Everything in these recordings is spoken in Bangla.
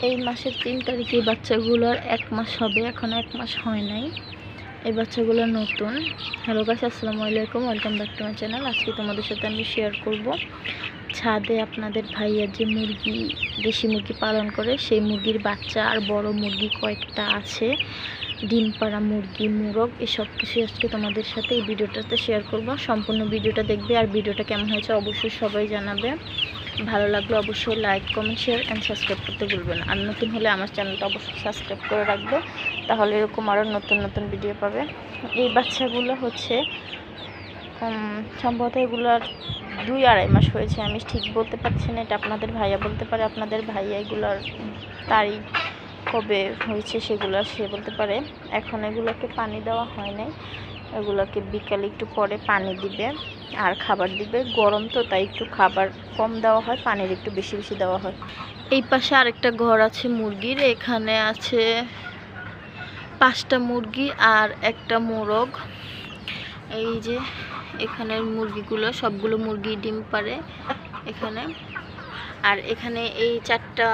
এই মাসের 3 তারিখে বাচ্চাগুলোর 1 মাস হবে, এখনো 1 মাস হয় নাই। এই বাচ্চাগুলো নতুন। হ্যালো গাইস, আসসালামু আলাইকুম, welcome back to my channel. আজকে তোমাদের সাথে আমি শেয়ার করব ছাদে আপনাদের ভাইয়া যে দেশি মুরগি পালন করে সেই মুরগির বাচ্চা আর বড় মুরগি কয়েকটা আছে, ডিম পাড়া মুরগি, মোরগ, এসব কিছু আজকে তোমাদের সাথে এই ভিডিওটাতে শেয়ার করব। সম্পূর্ণ ভিডিওটা দেখবে আর ভিডিওটা কেমন হয়েছে অবশ্যই সবাই জানাবে। ভালো লাগলে অবশ্যই like, comment, share and subscribe করতে ভুলবেন না। আর নতুন হলে আমার চ্যানেলটা অবশ্যই সাবস্ক্রাইব করে রাখবে, তাহলে এরকম আরও নতুন নতুন ভিডিও পাবে। এই বাচ্চাগুলো হচ্ছে সম্ভবত এগুলোর 2-2.5 মাস হয়েছে, আমি ঠিক বলতে পারছি না, এটা আপনাদের ভাইয়া বলতে পারে। আপনাদের ভাইয়া এগুলোর তারিখ কবে হয়েছে সেগুলো সে বলতে পারে। এখন এগুলোকে পানি দেওয়া হয় নাই, এগুলোকে বিকালে একটু পরে পানি দিবে আর খাবার দিবে। গরম তো, তাই একটু খাবার কম দেওয়া হয়, পানির একটু বেশি বেশি দেওয়া হয়। এই পাশে আরেকটা ঘর আছে মুরগির, এখানে আছে 5টা মুরগি আর একটা মোরগ। এই যে এখানের মুরগিগুলো, সবগুলো মুরগি ডিম পারে এখানে। আর এখানে এই 4টা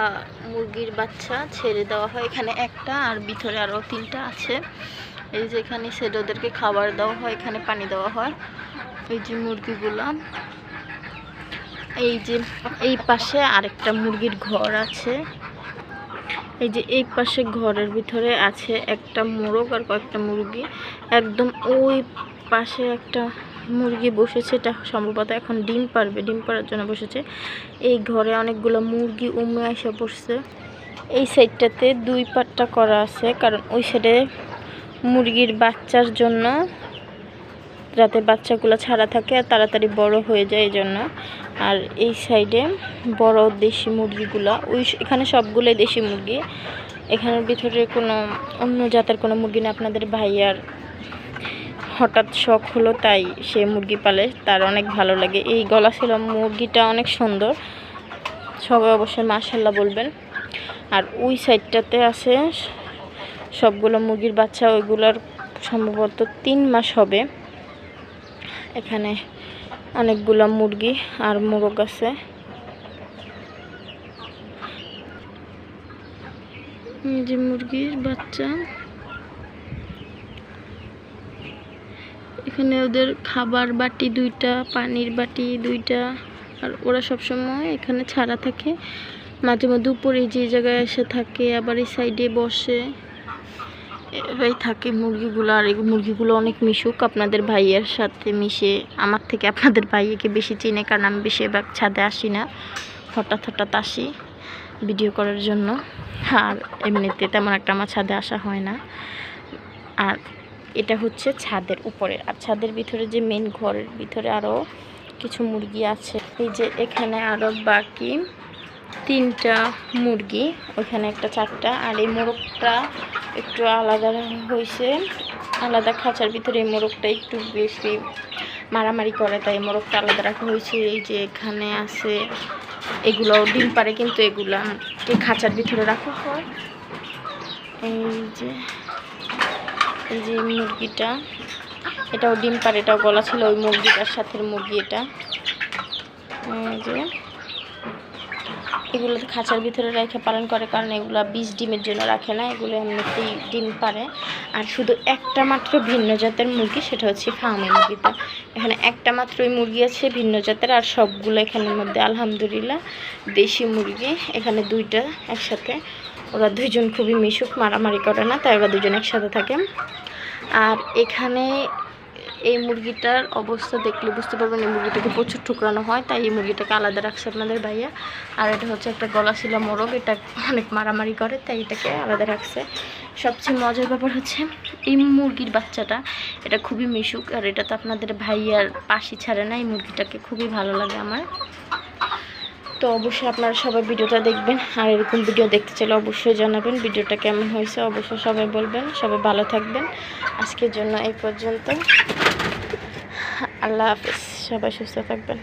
মুরগির বাচ্চা ছেড়ে দেওয়া হয়, এখানে একটা আর ভিতরে আরও 3টা আছে। এই যে এখানে সেটা ওদেরকে খাবার দেওয়া হয়, এখানে পানি দেওয়া হয়। এই যে মুরগিগুলো, এই যে এই পাশে আরেকটা মুরগির ঘর আছে। এই যে এই পাশে ঘরের ভিতরে আছে একটা মোরগ আর কয়েকটা মুরগি। একদম ওই পাশে একটা মুরগি বসেছে, এটা সম্ভবত এখন ডিম পারবে, ডিম পাড়ার জন্য বসেছে। এই ঘরে অনেকগুলো মুরগি এসে বসছে। এই সাইডটাতে 2 পাট্টা করা আছে, কারণ ওই সাইডে মুরগির বাচ্চার জন্য, যাতে বাচ্চাগুলো ছাড়া থাকে আর তাড়াতাড়ি বড় হয়ে যায় এই জন্য। আর এই সাইডে বড় দেশি মুরগিগুলো, এখানে সবগুলোই দেশি মুরগি। এখানের ভিতরে কোনো অন্য জাতের কোনো মুরগি না। আপনাদের ভাইয়ার হঠাৎ শখ হলো, তাই সে মুরগি পালে, তার অনেক ভালো লাগে। এই গলা ছিল মুরগিটা অনেক সুন্দর, সবাই অবশ্যই মাশাআল্লাহ বলবেন। আর ওই সাইডটাতে আছে সবগুলো মুরগির বাচ্চা, ওইগুলোর সম্ভবত 3 মাস হবে। এখানে অনেকগুলো মুরগি আর মোরগ আছে। যে মুরগির বাচ্চা, এখানে ওদের খাবার বাটি 2টা, পানির বাটি 2টা। আর ওরা সবসময় এখানে ছাড়া থাকে, মাঝে মধ্যে উপরে যে জায়গায় এসে থাকে, আবার এই সাইডে বসে, এভাবেই থাকে মুরগিগুলো। আর এই মুরগিগুলো অনেক মিশুক, আপনাদের ভাইয়ের সাথে মিশে। আমার থেকে আপনাদের ভাইয়াকে বেশি চিনে, কারণ আমি বেশিরভাগ ছাদে আসি না, হঠাৎ হঠাৎ আসি ভিডিও করার জন্য। আর এমনিতে তেমন একটা আমার ছাদে আসা হয় না। আর এটা হচ্ছে ছাদের উপরে, আর ছাদের ভিতরে যে মেন ঘরের ভিতরে আরও কিছু মুরগি আছে। এই যে এখানে আরও বাকি 3টা মুরগি, ওইখানে একটা 4টা। আর এই মোরগটা একটু আলাদা হয়েছে, আলাদা খাঁচার ভিতরে। এই মোরগটা একটু বেশি মারামারি করে, তাই মোরগটা আলাদা রাখা হয়েছে। এই যে এখানে আছে, এগুলো ডিম পারে, কিন্তু এগুলাকে খাঁচার ভিতরে রাখা হয়। এই যে মুরগিটা, এটাও ডিম পারে, এটাও গলা ছিল ওই মুরগিটার সাথে মুরগি এটা। এই যে এগুলো খাঁচার ভিতরে রেখে পালন করে, কারণ এগুলো 20 ডিমের জন্য রাখে না, এগুলো এমনিতেই ডিম পারে। আর শুধু একটা মাত্র ভিন্ন জাতের মুরগি, সেটা হচ্ছে ফার্মি মুরগিটা। এখানে একটা মাত্র ওই মুরগি আছে ভিন্ন জাতের, আর সবগুলো এখানের মধ্যে আলহামদুলিল্লাহ দেশি মুরগি। এখানে 2টা একসাথে, ওরা 2জন খুবই মিশুক, মারামারি করে না, তাই ওরা 2জন একসাথে থাকে। আর এখানে এই মুরগিটার অবস্থা দেখলে বুঝতে পারবেন, এই মুরগিটাকে প্রচুর ঠুকরানো হয়, তাই এই মুরগিটাকে আলাদা রাখছে আপনাদের ভাইয়া। আর এটা হচ্ছে একটা গলাশিলা মোরগ, এটা অনেক মারামারি করে, তাই এটাকে আলাদা রাখছে। সবচেয়ে মজার ব্যাপার হচ্ছে এই মুরগির বাচ্চাটা, এটা খুবই মিশুক, আর এটা তো আপনাদের ভাইয়ার পাশি ছাড়ে না। এই মুরগিটাকে খুবই ভালো লাগে আমার। তো অবশ্যই আপনারা সবাই ভিডিওটা দেখবেন, আর এরকম ভিডিও দেখতে চাইলে অবশ্যই জানাবেন ভিডিওটা কেমন হয়েছে, অবশ্যই সবাই বলবেন। সবাই ভালো থাকবেন, আজকের জন্য এই পর্যন্ত। আল্লাহ হাফেজ, সবাই সুস্থ থাকবেন।